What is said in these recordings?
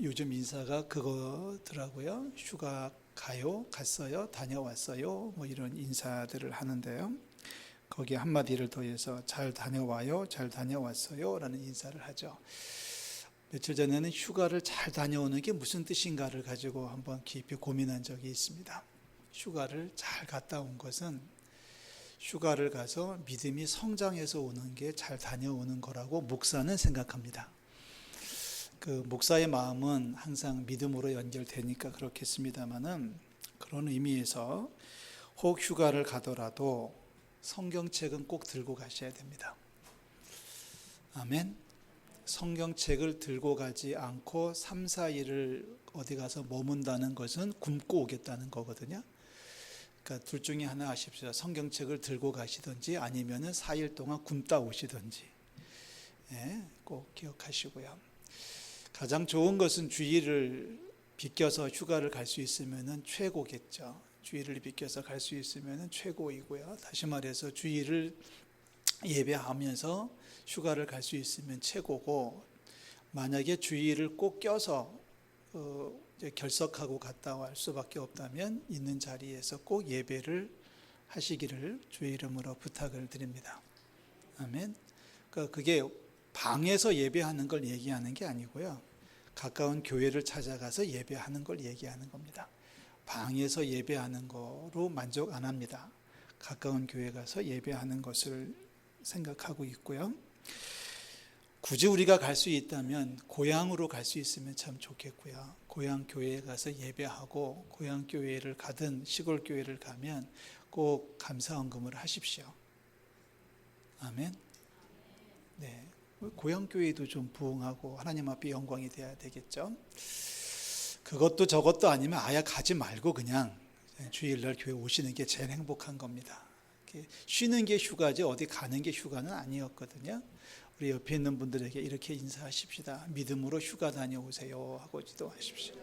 요즘 인사가 그거더라고요. 휴가 가요, 갔어요, 다녀왔어요, 뭐 이런 인사들을 하는데요. 거기에 한마디를 더해서 잘 다녀와요, 잘 다녀왔어요 라는 인사를 하죠. 며칠 전에는 휴가를 잘 다녀오는 게 무슨 뜻인가를 가지고 한번 깊이 고민한 적이 있습니다. 휴가를 잘 갔다 온 것은 휴가를 가서 믿음이 성장해서 오는 게 잘 다녀오는 거라고 목사는 생각합니다. 그 목사의 마음은 항상 믿음으로 연결되니까 그렇겠습니다만은, 그런 의미에서 혹 휴가를 가더라도 성경책은 꼭 들고 가셔야 됩니다. 아멘. 성경책을 들고 가지 않고 3, 4일을 어디 가서 머문다는 것은 굶고 오겠다는 거거든요. 그러니까 둘 중에 하나 하십시오. 성경책을 들고 가시든지 아니면은 4일 동안 굶다 오시든지. 꼭 기억하시고요. 가장 좋은 것은 주일을 비껴서 휴가를 갈 수 있으면 최고겠죠. 주일을 비껴서 갈 수 있으면 최고이고요. 다시 말해서 주일을 예배하면서 휴가를 갈 수 있으면 최고고, 만약에 주일을 꼭 껴서 이제 결석하고 갔다 올 수밖에 없다면 있는 자리에서 꼭 예배를 하시기를 주의 이름으로 부탁을 드립니다. 아멘. 그러니까 그게 방에서 예배하는 걸 얘기하는 게 아니고요. 가까운 교회를 찾아가서 예배하는 걸 얘기하는 겁니다. 방에서 예배하는 거로 만족 안 합니다. 가까운 교회 가서 예배하는 것을 생각하고 있고요. 굳이 우리가 갈 수 있다면 고향으로 갈 수 있으면 참 좋겠고요. 고향 교회에 가서 예배하고, 고향 교회를 가든 시골 교회를 가면 꼭 감사헌금을 하십시오. 아멘. 네. 고향 교회도 좀 부흥하고 하나님 앞에 영광이 돼야 되겠죠. 그것도 저것도 아니면 아예 가지 말고 그냥 주일날 교회 오시는 게 제일 행복한 겁니다. 쉬는 게 휴가지 어디 가는 게 휴가는 아니었거든요. 우리 옆에 있는 분들에게 이렇게 인사하십시다. 믿음으로 휴가 다녀오세요 하고 기도하십시오.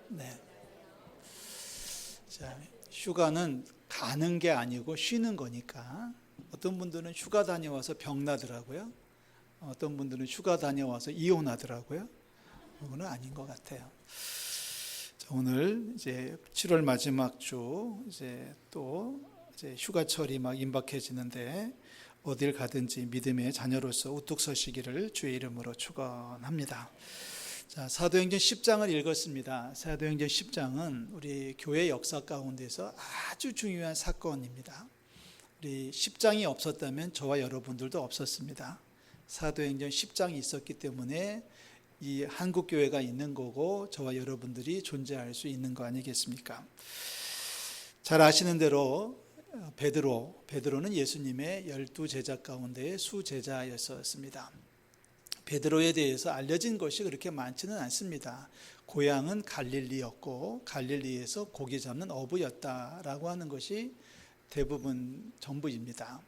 네. 자, 휴가는 가는 게 아니고 쉬는 거니까. 어떤 분들은 휴가 다녀와서 병나더라고요. 어떤 분들은 휴가 다녀와서 이혼하더라고요. 그거는 아닌 것 같아요. 자, 오늘 이제 7월 마지막 주, 이제 또 이제 휴가철이 막 임박해지는데 어딜 가든지 믿음의 자녀로서 우뚝 서시기를 주의 이름으로 축원합니다. 자, 사도행전 10장을 읽었습니다. 사도행전 10장은 우리 교회 역사 가운데서 아주 중요한 사건입니다. 우리 10장이 없었다면 저와 여러분들도 없었습니다. 사도행전 10장이 있었기 때문에 이 한국교회가 있는 거고 저와 여러분들이 존재할 수 있는 거 아니겠습니까? 잘 아시는 대로 베드로는 예수님의 12제자 가운데의 수제자였었습니다. 베드로에 대해서 알려진 것이 그렇게 많지는 않습니다. 고향은 갈릴리였고 갈릴리에서 고기 잡는 어부였다라고 하는 것이 대부분 전부입니다.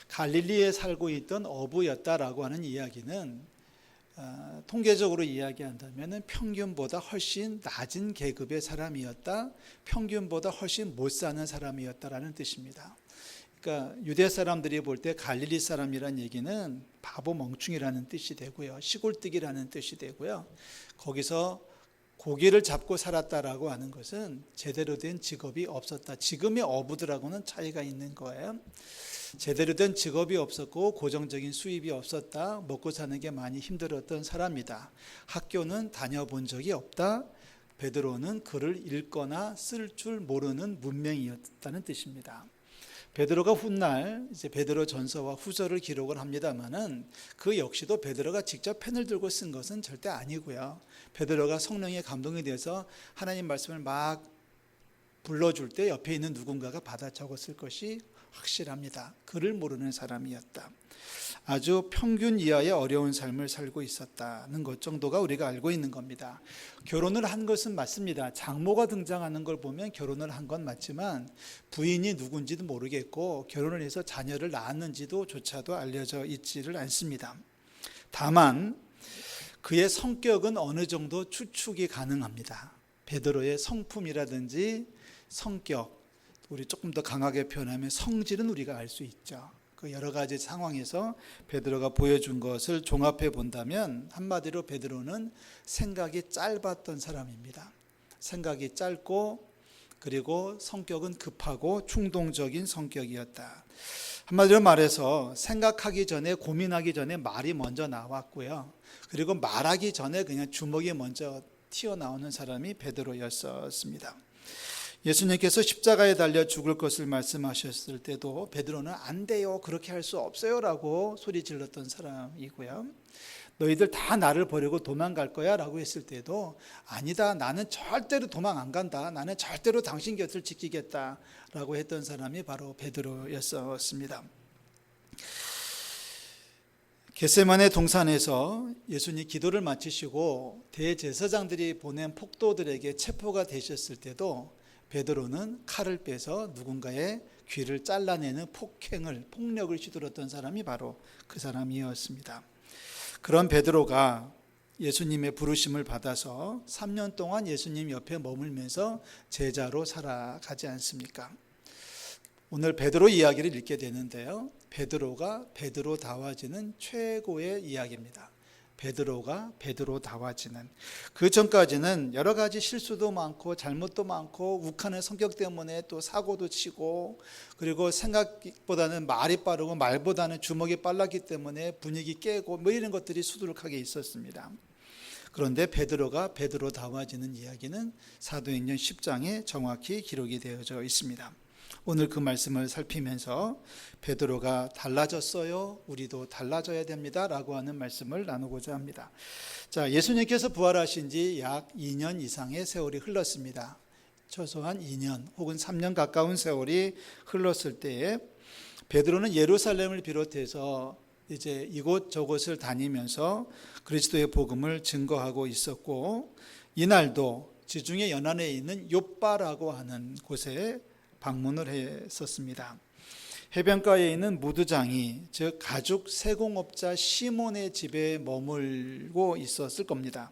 갈릴리에 살고 있던 어부였다라고 하는 이야기는 통계적으로 이야기한다면 평균보다 훨씬 낮은 계급의 사람이었다, 평균보다 훨씬 못 사는 사람이었다라는 뜻입니다. 그러니까 유대 사람들이 볼 때 갈릴리 사람이란 얘기는 바보 멍충이라는 뜻이 되고요, 시골뜨기라는 뜻이 되고요, 거기서 고기를 잡고 살았다라고 하는 것은 제대로 된 직업이 없었다. 지금의 어부들하고는 차이가 있는 거예요. 제대로 된 직업이 없었고 고정적인 수입이 없었다. 먹고 사는 게 많이 힘들었던 사람이다. 학교는 다녀본 적이 없다. 베드로는 글을 읽거나 쓸 줄 모르는 문맹이었다는 뜻입니다. 베드로가 훗날 이제 베드로 전서와 후서를 기록을 합니다만은 그 역시도 베드로가 직접 펜을 들고 쓴 것은 절대 아니고요. 베드로가 성령의 감동에 대해서 하나님 말씀을 막 불러줄 때 옆에 있는 누군가가 받아 적었을 것이 확실합니다. 글을 모르는 사람이었다. 아주 평균 이하의 어려운 삶을 살고 있었다는 것 정도가 우리가 알고 있는 겁니다. 결혼을 한 것은 맞습니다. 장모가 등장하는 걸 보면 결혼을 한 건 맞지만 부인이 누군지도 모르겠고 결혼을 해서 자녀를 낳았는지도 조차도 알려져 있지를 않습니다. 다만 그의 성격은 어느 정도 추측이 가능합니다. 베드로의 성품이라든지 성격, 우리 조금 더 강하게 표현하면 성질은 우리가 알 수 있죠. 그 여러 가지 상황에서 베드로가 보여준 것을 종합해 본다면 한마디로 베드로는 생각이 짧았던 사람입니다. 생각이 짧고 그리고 성격은 급하고 충동적인 성격이었다. 한마디로 말해서 생각하기 전에 고민하기 전에 말이 먼저 나왔고요. 그리고 말하기 전에 그냥 주먹이 먼저 튀어나오는 사람이 베드로였습니다. 예수님께서 십자가에 달려 죽을 것을 말씀하셨을 때도 베드로는 안 돼요, 그렇게 할 수 없어요 라고 소리 질렀던 사람이고요. 너희들 다 나를 버리고 도망갈 거야 라고 했을 때도 아니다, 나는 절대로 도망 안 간다, 나는 절대로 당신 곁을 지키겠다 라고 했던 사람이 바로 베드로였습니다. 겟세마네 동산에서 예수님 기도를 마치시고 대제사장들이 보낸 폭도들에게 체포가 되셨을 때도 베드로는 칼을 빼서 누군가의 귀를 잘라내는 폭력을 휘둘렀던 사람이 바로 그 사람이었습니다. 그런 베드로가 예수님의 부르심을 받아서 3년 동안 예수님 옆에 머물면서 제자로 살아가지 않습니까? 오늘 베드로 이야기를 읽게 되는데요. 베드로가 베드로다워지는 최고의 이야기입니다. 베드로가 베드로다워지는, 그 전까지는 여러 가지 실수도 많고 잘못도 많고 욱하는 성격 때문에 또 사고도 치고, 그리고 생각보다는 말이 빠르고 말보다는 주먹이 빨랐기 때문에 분위기 깨고 뭐 이런 것들이 수두룩하게 있었습니다. 그런데 베드로가 베드로다워지는 이야기는 사도행전 10장에 정확히 기록이 되어져 있습니다. 오늘 그 말씀을 살피면서 베드로가 달라졌어요, 우리도 달라져야 됩니다 라고 하는 말씀을 나누고자 합니다. 자, 예수님께서 부활하신 지 약 2년 이상의 세월이 흘렀습니다. 최소한 2년 혹은 3년 가까운 세월이 흘렀을 때에 베드로는 예루살렘을 비롯해서 이제 이곳저곳을 다니면서 그리스도의 복음을 증거하고 있었고, 이날도 지중해 연안에 있는 욥바라고 하는 곳에 방문을 했었습니다. 해변가에 있는 무드장이, 즉 가죽 세공업자 시몬의 집에 머물고 있었을 겁니다.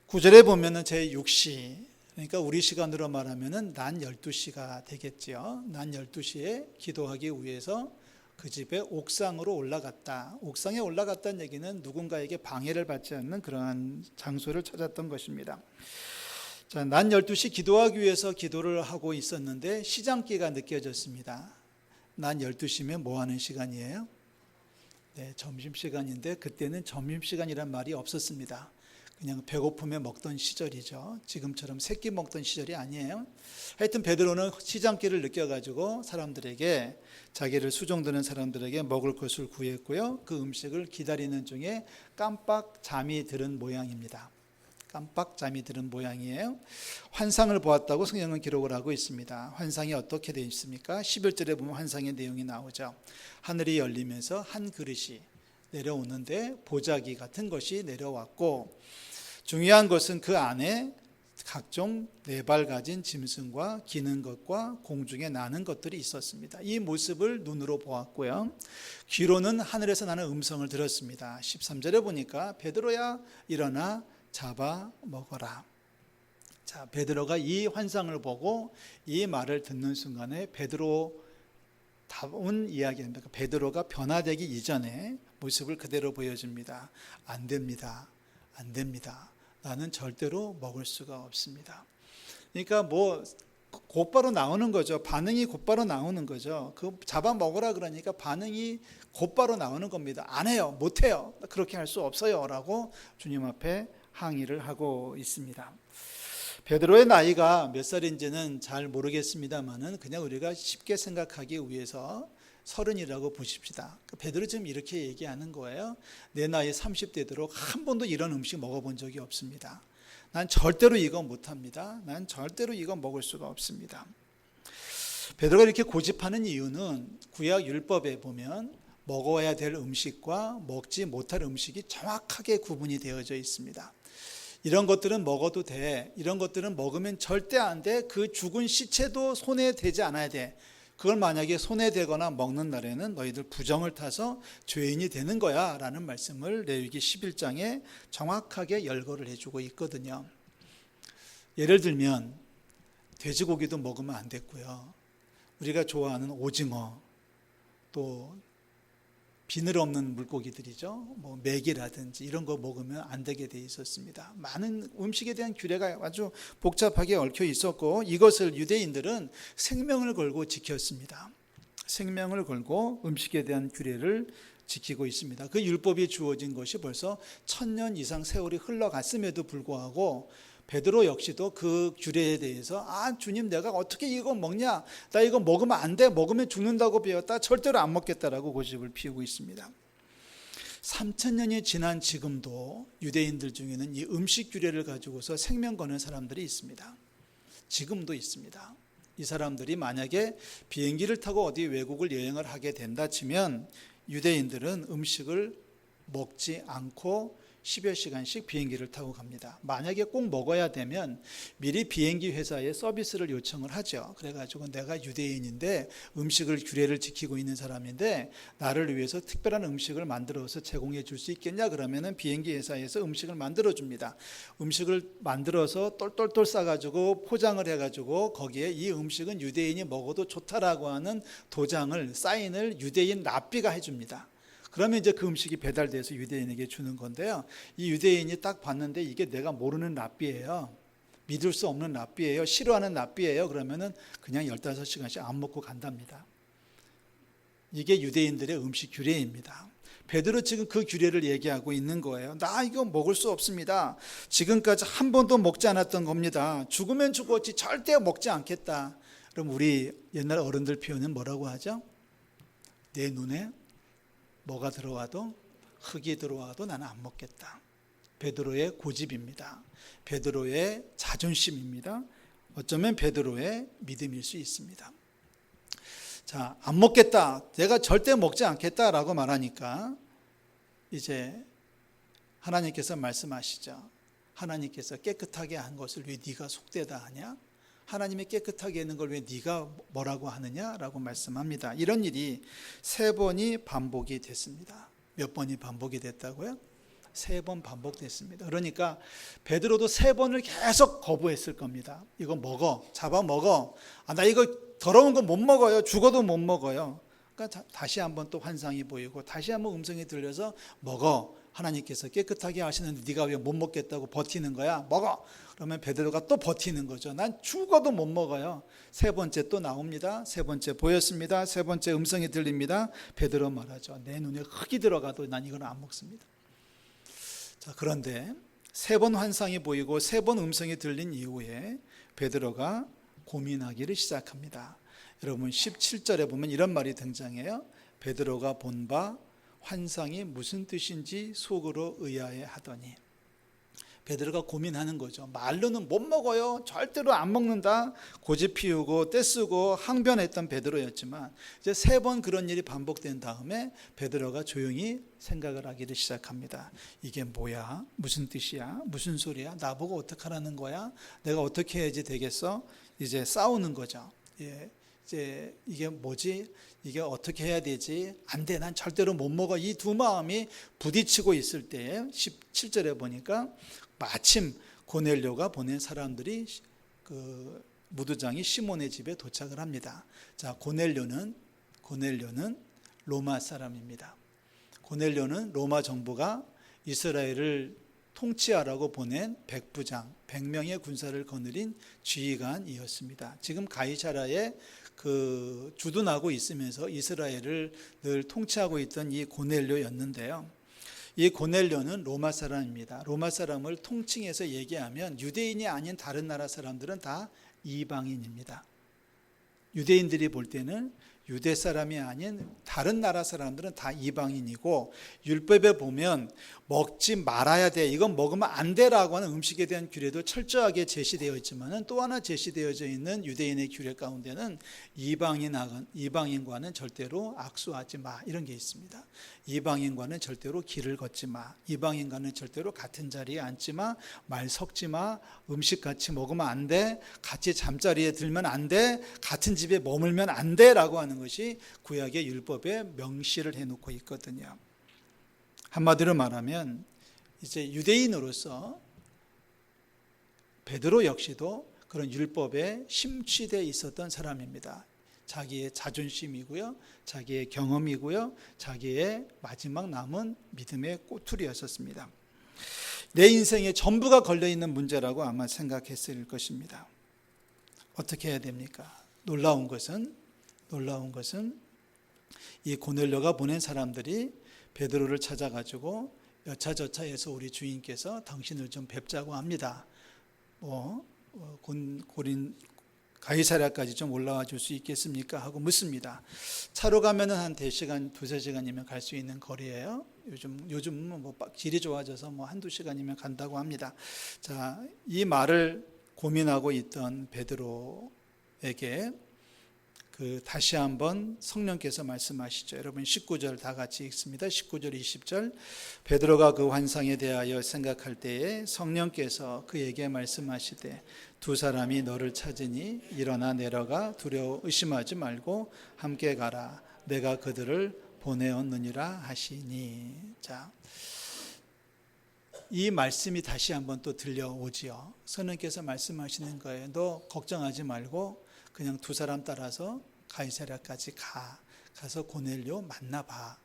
9절에 보면은 제6시, 그러니까 우리 시간으로 말하면은 난 12시가 되겠죠. 난 12시에 기도하기 위해서 그 집의 옥상으로 올라갔다. 옥상에 올라갔다는 얘기는 누군가에게 방해를 받지 않는 그러한 장소를 찾았던 것입니다. 자, 난 12시 기도하기 위해서 기도를 하고 있었는데 시장기가 느껴졌습니다. 난 12시면 뭐 하는 시간이에요? 네, 점심시간인데 그때는 점심시간이란 말이 없었습니다. 그냥 배고프면 먹던 시절이죠. 지금처럼 새끼 먹던 시절이 아니에요. 하여튼 베드로는 시장기를 느껴가지고 사람들에게, 자기를 수종드는 사람들에게 먹을 것을 구했고요. 그 음식을 기다리는 중에 깜빡 잠이 들은 모양입니다. 깜빡 잠이 들은 모양이에요. 환상을 보았다고 성경은 기록을 하고 있습니다. 환상이 어떻게 되어 있습니까? 11절에 보면 환상의 내용이 나오죠. 하늘이 열리면서 한 그릇이 내려오는데 보자기 같은 것이 내려왔고, 중요한 것은 그 안에 각종 네 발 가진 짐승과 기는 것과 공중에 나는 것들이 있었습니다. 이 모습을 눈으로 보았고요. 귀로는 하늘에서 나는 음성을 들었습니다. 13절에 보니까 베드로야 일어나 잡아 먹어라. 자, 베드로가 이 환상을 보고 이 말을 듣는 순간에 베드로다운 이야기입니다. 베드로가 변화되기 이전에 모습을 그대로 보여줍니다. 안 됩니다. 안 됩니다. 나는 절대로 먹을 수가 없습니다. 그러니까 뭐 곧바로 나오는 거죠. 반응이 곧바로 나오는 거죠. 그 잡아 먹으라 그러니까 반응이 곧바로 나오는 겁니다. 안 해요. 못 해요. 그렇게 할 수 없어요 라고 주님 앞에 항의를 하고 있습니다. 베드로의 나이가 몇 살인지는 잘 모르겠습니다만은 그냥 우리가 쉽게 생각하기 위해서 30이라고 보십시다. 베드로 지금 이렇게 얘기하는 거예요. 내 나이 30대 되도록 한 번도 이런 음식 먹어본 적이 없습니다. 난 절대로 이거 못합니다. 난 절대로 이거 먹을 수가 없습니다. 베드로가 이렇게 고집하는 이유는 구약 율법에 보면 먹어야 될 음식과 먹지 못할 음식이 정확하게 구분이 되어져 있습니다. 이런 것들은 먹어도 돼, 이런 것들은 먹으면 절대 안 돼, 그 죽은 시체도 손에 대지 않아야 돼. 그걸 만약에 손에 대거나 먹는 날에는 너희들 부정을 타서 죄인이 되는 거야 라는 말씀을 레위기 11장에 정확하게 열거를 해주고 있거든요. 예를 들면 돼지고기도 먹으면 안 됐고요. 우리가 좋아하는 오징어, 또 비늘 없는 물고기들이죠. 뭐 메기라든지 이런 거 먹으면 안 되게 돼 있었습니다. 많은 음식에 대한 규례가 아주 복잡하게 얽혀 있었고 이것을 유대인들은 생명을 걸고 지켰습니다. 생명을 걸고 음식에 대한 규례를 지키고 있습니다. 그 율법이 주어진 것이 벌써 1000년 이상 세월이 흘러갔음에도 불구하고 베드로 역시도 그 규례에 대해서 주님 내가 어떻게 이거 먹냐, 나 이거 먹으면 안 돼, 먹으면 죽는다고 배웠다, 절대로 안 먹겠다라고 고집을 피우고 있습니다. 3000년이 지난 지금도 유대인들 중에는 이 음식 규례를 가지고서 생명 거는 사람들이 있습니다. 지금도 있습니다. 이 사람들이 만약에 비행기를 타고 어디 외국을 여행을 하게 된다 치면 유대인들은 음식을 먹지 않고 10여 시간씩 비행기를 타고 갑니다. 만약에 꼭 먹어야 되면 미리 비행기 회사에 서비스를 요청을 하죠. 그래가지고 내가 유대인인데 음식을 규례를 지키고 있는 사람인데 나를 위해서 특별한 음식을 만들어서 제공해 줄 수 있겠냐 그러면은 비행기 회사에서 음식을 만들어 줍니다. 음식을 만들어서 똘똘똘 싸가지고 포장을 해가지고 거기에 이 음식은 유대인이 먹어도 좋다라고 하는 도장을 사인을 유대인 랍비가 해줍니다. 그러면 이제 그 음식이 배달돼서 유대인에게 주는 건데요. 이 유대인이 딱 봤는데 이게 내가 모르는 랍비예요. 믿을 수 없는 랍비예요. 싫어하는 랍비예요. 그러면은 그냥 15시간씩 안 먹고 간답니다. 이게 유대인들의 음식 규례입니다. 베드로 지금 그 규례를 얘기하고 있는 거예요. 나 이거 먹을 수 없습니다. 지금까지 한 번도 먹지 않았던 겁니다. 죽으면 죽었지 절대 먹지 않겠다. 그럼 우리 옛날 어른들 표현은 뭐라고 하죠? 내 눈에 뭐가 들어와도 흙이 들어와도 나는 안 먹겠다. 베드로의 고집입니다. 베드로의 자존심입니다. 어쩌면 베드로의 믿음일 수 있습니다. 자, 안 먹겠다. 내가 절대 먹지 않겠다라고 말하니까 이제 하나님께서 말씀하시죠. 하나님께서 깨끗하게 한 것을 왜 네가 속되다 하냐? 하나님이 깨끗하게 하는 걸 왜 네가 뭐라고 하느냐라고 말씀합니다. 이런 일이 3번이 반복이 됐습니다. 몇 번이 반복이 됐다고요? 3번 반복됐습니다. 그러니까 베드로도 3번을 계속 거부했을 겁니다. 이거 먹어, 잡아 먹어. 나 이거 더러운 거 못 먹어요. 죽어도 못 먹어요. 그러니까 다시 한번 또 환상이 보이고 다시 한번 음성이 들려서 먹어. 하나님께서 깨끗하게 하시는데 네가 왜 못 먹겠다고 버티는 거야? 먹어. 그러면 베드로가 또 버티는 거죠. 난 죽어도 못 먹어요. 3번째 또 나옵니다. 3번째 보였습니다. 3번째 음성이 들립니다. 베드로 말하죠. 내 눈에 흙이 들어가도 난 이건 안 먹습니다. 자, 그런데 3번 환상이 보이고 3번 음성이 들린 이후에 베드로가 고민하기를 시작합니다. 여러분 17절에 보면 이런 말이 등장해요. 베드로가 본 바 환상이 무슨 뜻인지 속으로 의아해 하더니. 베드로가 고민하는 거죠. 말로는 못 먹어요. 절대로 안 먹는다. 고집 피우고 떼쓰고 항변했던 베드로였지만 이제 3번 그런 일이 반복된 다음에 베드로가 조용히 생각을 하기를 시작합니다. 이게 뭐야? 무슨 뜻이야? 무슨 소리야? 나보고 어떡하라는 거야? 내가 어떻게 해야지 되겠어? 이제 싸우는 거죠. 예. 이제 이게 뭐지? 이게 어떻게 해야 되지? 안 돼. 난 절대로 못 먹어. 이 두 마음이 부딪히고 있을 때 17절에 보니까 마침 고넬료가 보낸 사람들이 그 무두장이 시몬의 집에 도착을 합니다. 자, 고넬료는 로마 사람입니다. 고넬료는 로마 정부가 이스라엘을 통치하라고 보낸 백부장, 100명의 군사를 거느린 지휘관이었습니다. 지금 가이사랴에 주둔하고 있으면서 이스라엘을 늘 통치하고 있던 이 고넬료였는데요. 이 고넬료는 로마 사람입니다. 로마 사람을 통칭해서 얘기하면 유대인이 아닌 다른 나라 사람들은 다 이방인입니다. 유대인들이 볼 때는 유대 사람이 아닌 다른 나라 사람들은 다 이방인이고, 율법에 보면 먹지 말아야 돼, 이건 먹으면 안 돼라고 하는 음식에 대한 규례도 철저하게 제시되어 있지만 또 하나 제시되어져 있는 유대인의 규례 가운데는 이방인과는 절대로 악수하지 마, 이런 게 있습니다. 이방인과는 절대로 길을 걷지 마, 이방인과는 절대로 같은 자리에 앉지 마, 말 섞지 마, 음식 같이 먹으면 안 돼, 같이 잠자리에 들면 안 돼, 같은 집에 머물면 안 돼라고 하는 것이 구약의 율법에 명시를 해놓고 있거든요. 한마디로 말하면 이제 유대인으로서 베드로 역시도 그런 율법에 심취되어 있었던 사람입니다. 자기의 자존심이고요, 자기의 경험이고요, 자기의 마지막 남은 믿음의 꼬투리였었습니다. 내 인생의 전부가 걸려있는 문제라고 아마 생각했을 것입니다. 어떻게 해야 됩니까? 놀라운 것은 이 고넬료가 보낸 사람들이 베드로를 찾아가지고 여차저차해서 우리 주인께서 당신을 좀 뵙자고 합니다. 고린 가이사랴까지 좀 올라와 줄 수 있겠습니까? 하고 묻습니다. 차로 가면은 한 2시간, 2-3시간이면 갈 수 있는 거리예요. 요즘 뭐 길이 좋아져서 뭐 1-2시간이면 간다고 합니다. 자, 이 말을 고민하고 있던 베드로에게 다시 한번 성령께서 말씀하시죠. 여러분 19절 다 같이 읽습니다. 19절 20절. 베드로가 그 환상에 대하여 생각할 때에 성령께서 그에게 말씀하시되 두 사람이 너를 찾으니 일어나 내려가 두려워 의심하지 말고 함께 가라. 내가 그들을 보내었느니라 하시니. 자, 이 말씀이 다시 한번 또 들려오지요. 성령께서 말씀하시는 거예요. 너 걱정하지 말고 그냥 두 사람 따라서 가이사랴까지 가서 고넬료 만나봐.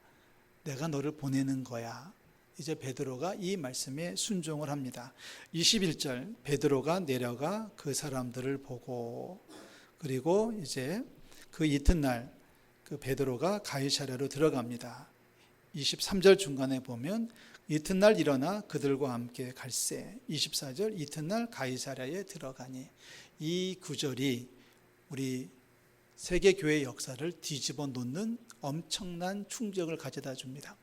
내가 너를 보내는 거야. 이제 베드로가 이 말씀에 순종을 합니다. 21절 베드로가 내려가 그 사람들을 보고, 그리고 이제 그 이튿날 베드로가 가이사랴로 들어갑니다. 23절 중간에 보면 이튿날 일어나 그들과 함께 갈새. 24절 이튿날 가이사랴에 들어가니. 이 구절이 우리 세계교회 역사를 뒤집어 놓는 엄청난 충격을 가져다 줍니다.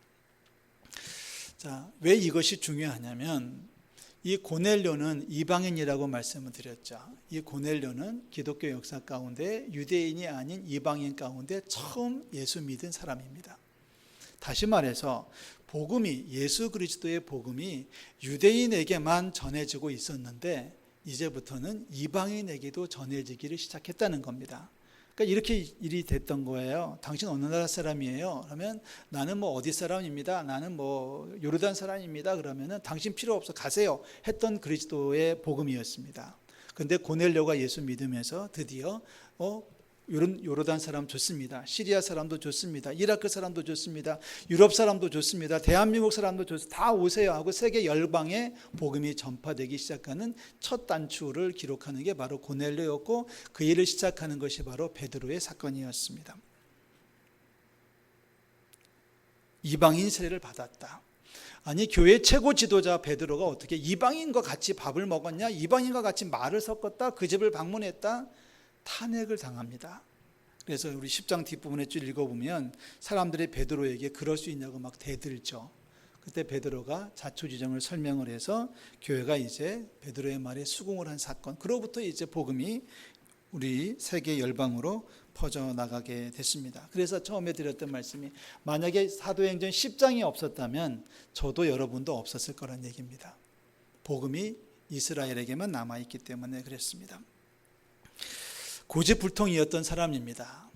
자, 왜 이것이 중요하냐면 이 고넬료는 이방인이라고 말씀을 드렸죠. 이 고넬료는 기독교 역사 가운데 유대인이 아닌 이방인 가운데 처음 예수 믿은 사람입니다. 다시 말해서 복음이, 예수 그리스도의 복음이 유대인에게만 전해지고 있었는데 이제부터는 이방인에게도 전해지기를 시작했다는 겁니다. 그러니까 이렇게 일이 됐던 거예요. 당신 어느 나라 사람이에요? 그러면 나는 뭐 어디 사람입니다. 나는 뭐 요르단 사람입니다. 그러면은 당신 필요 없어 가세요 했던 그리스도의 복음이었습니다. 그런데 고넬료가 예수 믿으면서 드디어 요르단 사람 좋습니다. 시리아 사람도 좋습니다. 이라크 사람도 좋습니다. 유럽 사람도 좋습니다. 대한민국 사람도 좋습니다. 다 오세요 하고 세계 열방에 복음이 전파되기 시작하는 첫 단추를 기록하는 게 바로 고넬료였고, 그 일을 시작하는 것이 바로 베드로의 사건이었습니다. 이방인 세례를 받았다. 아니, 교회 최고 지도자 베드로가 어떻게 이방인과 같이 밥을 먹었냐? 이방인과 같이 말을 섞었다? 그 집을 방문했다? 탄핵을 당합니다. 그래서 우리 10장 뒷부분에 쭉 읽어보면 사람들이 베드로에게 그럴 수 있냐고 막 대들죠. 그때 베드로가 자초지정을 설명을 해서 교회가 이제 베드로의 말에 수긍을 한 사건, 그로부터 이제 복음이 우리 세계 열방으로 퍼져나가게 됐습니다. 그래서 처음에 드렸던 말씀이 만약에 사도행전 10장이 없었다면 저도 여러분도 없었을 거란 얘기입니다. 복음이 이스라엘에게만 남아있기 때문에 그랬습니다. 고집불통이었던 사람입니다.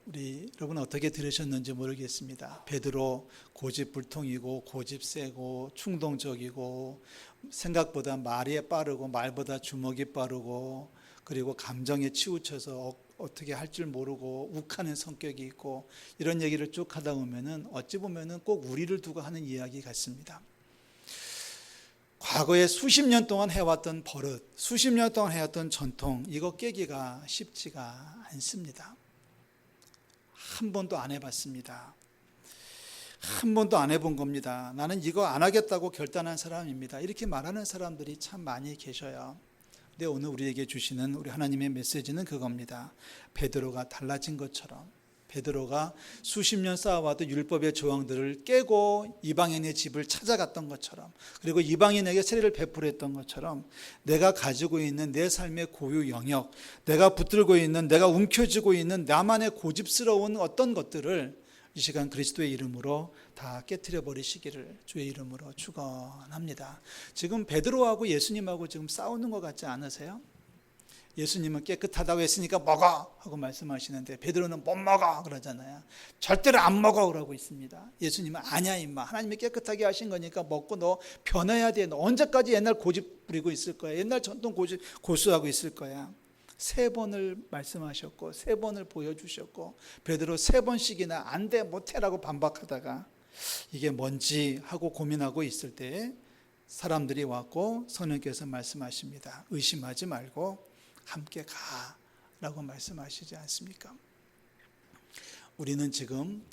우리 여러분 어떻게 들으셨는지 모르겠습니다. 베드로 고집불통이고 고집세고 충동적이고 생각보다 말이 빠르고 말보다 주먹이 빠르고, 그리고 감정에 치우쳐서 어떻게 할 줄 모르고 욱하는 성격이 있고, 이런 얘기를 쭉 하다 보면은 어찌 보면은 꼭 우리를 두고 하는 이야기 같습니다. 과거에 수십 년 동안 해왔던 버릇, 수십 년 동안 해왔던 전통, 이거 깨기가 쉽지가 않습니다. 한 번도 안 해봤습니다. 한 번도 안 해본 겁니다. 나는 이거 안 하겠다고 결단한 사람입니다. 이렇게 말하는 사람들이 참 많이 계셔요. 근데 오늘 우리에게 주시는 우리 하나님의 메시지는 그겁니다. 베드로가 달라진 것처럼, 베드로가 수십 년 쌓아왔던 율법의 조항들을 깨고 이방인의 집을 찾아갔던 것처럼, 그리고 이방인에게 세례를 베풀었던 것처럼, 내가 가지고 있는 내 삶의 고유 영역, 내가 붙들고 있는, 내가 움켜쥐고 있는 나만의 고집스러운 어떤 것들을 이 시간 그리스도의 이름으로 다 깨트려 버리시기를 주의 이름으로 축원합니다. 지금 베드로하고 예수님하고 지금 싸우는 것 같지 않으세요? 예수님은 깨끗하다고 했으니까 먹어 하고 말씀하시는데 베드로는 못 먹어 그러잖아요. 절대로 안 먹어 그러고 있습니다. 예수님은 아니야 임마, 하나님이 깨끗하게 하신 거니까 먹고 너 변해야 돼. 너 언제까지 옛날 고집 부리고 있을 거야? 옛날 전통 고수하고 있을 거야? 3번을 말씀하셨고 3번을 보여주셨고 베드로 3번씩이나 안 돼 못해라고 반박하다가 이게 뭔지 하고 고민하고 있을 때에 사람들이 왔고 성령께서 말씀하십니다. 의심하지 말고 함께 가라고 말씀하시지 않습니까? 우리는 지금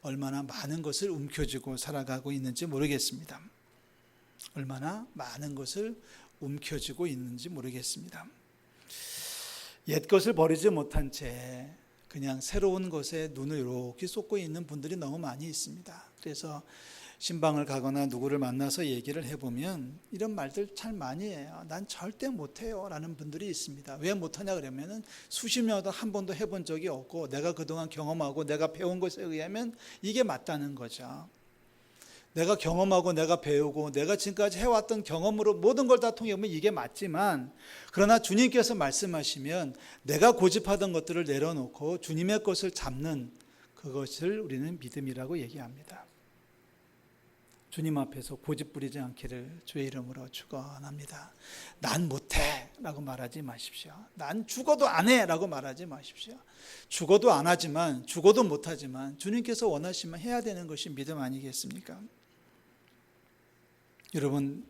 얼마나 많은 것을 움켜쥐고 살아가고 있는지 모르겠습니다. 얼마나 많은 것을 움켜쥐고 있는지 모르겠습니다. 옛 것을 버리지 못한 채 그냥 새로운 것에 눈을 이렇게 쏟고 있는 분들이 너무 많이 있습니다. 그래서 신방을 가거나 누구를 만나서 얘기를 해보면 이런 말들 잘 많이 해요. 난 절대 못해요 라는 분들이 있습니다. 왜 못하냐 그러면은 수십 년도 한 번도 해본 적이 없고 내가 그동안 경험하고 내가 배운 것에 의하면 이게 맞다는 거죠. 내가 경험하고 내가 배우고 내가 지금까지 해왔던 경험으로 모든 걸 다 통해보면 이게 맞지만 그러나 주님께서 말씀하시면 내가 고집하던 것들을 내려놓고 주님의 것을 잡는 그것을 우리는 믿음이라고 얘기합니다. 주님 앞에서 고집 부리지 않기를 주의 이름으로 축원합니다. 난 못해 라고 말하지 마십시오. 난 죽어도 안 해 라고 말하지 마십시오. 죽어도 안 하지만 죽어도 못하지만 주님께서 원하시면 해야 되는 것이 믿음 아니겠습니까? 여러분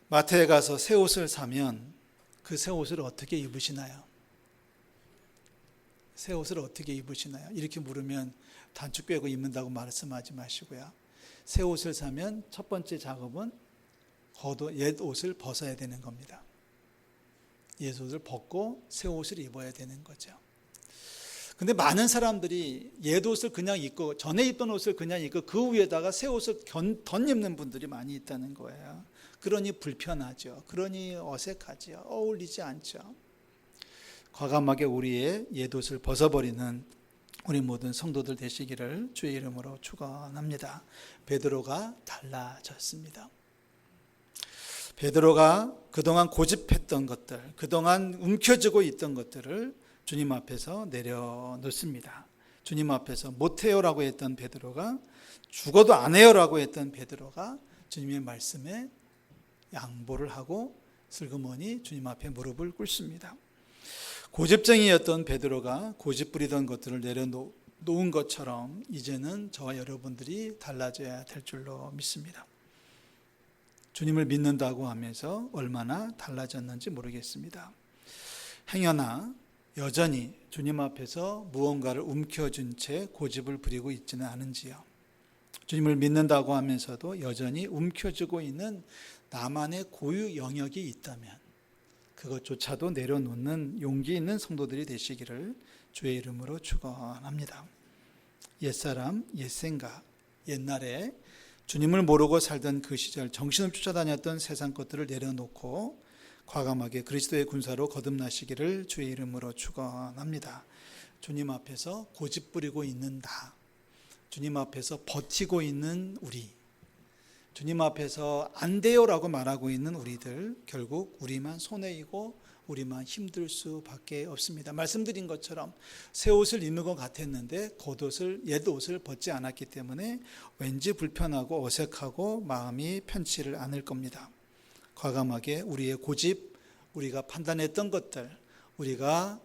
마트에 가서 새 옷을 사면 그 새 옷을 어떻게 입으시나요? 새 옷을 어떻게 입으시나요? 이렇게 물으면 단축 빼고 입는다고 말씀하지 마시고요. 새 옷을 사면 첫 번째 작업은 옛 옷을 벗어야 되는 겁니다. 옛 옷을 벗고 새 옷을 입어야 되는 거죠. 근데 많은 사람들이 옛 옷을 그냥 입고 전에 입던 옷을 그냥 입고 그 위에다가 새 옷을 덧입는 분들이 많이 있다는 거예요. 그러니 불편하죠. 그러니 어색하죠. 어울리지 않죠. 과감하게 우리의 옛 옷을 벗어버리는 우리 모든 성도들 되시기를 주의 이름으로 축원합니다. 베드로가 달라졌습니다. 베드로가 그동안 고집했던 것들, 그동안 움켜쥐고 있던 것들을 주님 앞에서 내려놓습니다. 주님 앞에서 못해요라고 했던 베드로가 죽어도 안 해요라고 했던 베드로가 주님의 말씀에 양보를 하고 슬그머니 주님 앞에 무릎을 꿇습니다. 고집쟁이였던 베드로가 고집 부리던 것들을 내려놓은 것처럼 이제는 저와 여러분들이 달라져야 될 줄로 믿습니다. 주님을 믿는다고 하면서 얼마나 달라졌는지 모르겠습니다. 행여나 여전히 주님 앞에서 무언가를 움켜쥔 채 고집을 부리고 있지는 않은지요. 주님을 믿는다고 하면서도 여전히 움켜쥐고 있는 나만의 고유 영역이 있다면 그것조차도 내려놓는 용기 있는 성도들이 되시기를 주의 이름으로 축원합니다. 옛사람, 옛생각, 옛날에 주님을 모르고 살던 그 시절 정신을 쫓아다녔던 세상 것들을 내려놓고 과감하게 그리스도의 군사로 거듭나시기를 주의 이름으로 축원합니다. 주님 앞에서 고집 부리고 있는 나, 주님 앞에서 버티고 있는 우리, 주님 앞에서 안 돼요라고 말하고 있는 우리들 결국 우리만 손해이고 우리만 힘들 수밖에 없습니다. 말씀드린 것처럼 새 옷을 입는 것 같았는데 옛 옷을 벗지 않았기 때문에 왠지 불편하고 어색하고 마음이 편치를 않을 겁니다. 과감하게 우리의 고집, 우리가 판단했던 것들, 우리가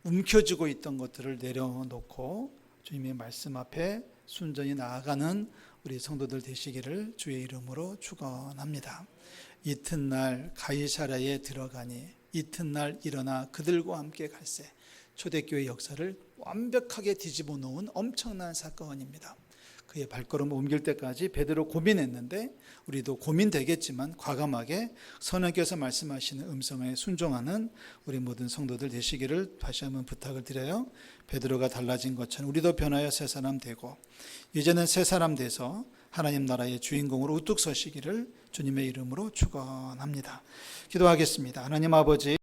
움켜쥐고 있던 것들을 내려놓고 주님의 말씀 앞에 순전히 나아가는 우리 성도들 되시기를 주의 이름으로 축원합니다. 이튿날 가이사랴에 들어가니 이튿날 일어나 그들과 함께 갈새. 초대교회 역사를 완벽하게 뒤집어 놓은 엄청난 사건입니다. 그의 발걸음을 옮길 때까지 베드로 고민했는데 우리도 고민되겠지만 과감하게 성령께서 말씀하시는 음성에 순종하는 우리 모든 성도들 되시기를 다시 한번 부탁을 드려요. 베드로가 달라진 것처럼 우리도 변하여 새 사람 되고 이제는 새 사람 돼서 하나님 나라의 주인공으로 우뚝 서시기를 주님의 이름으로 축원합니다. 기도하겠습니다. 하나님 아버지,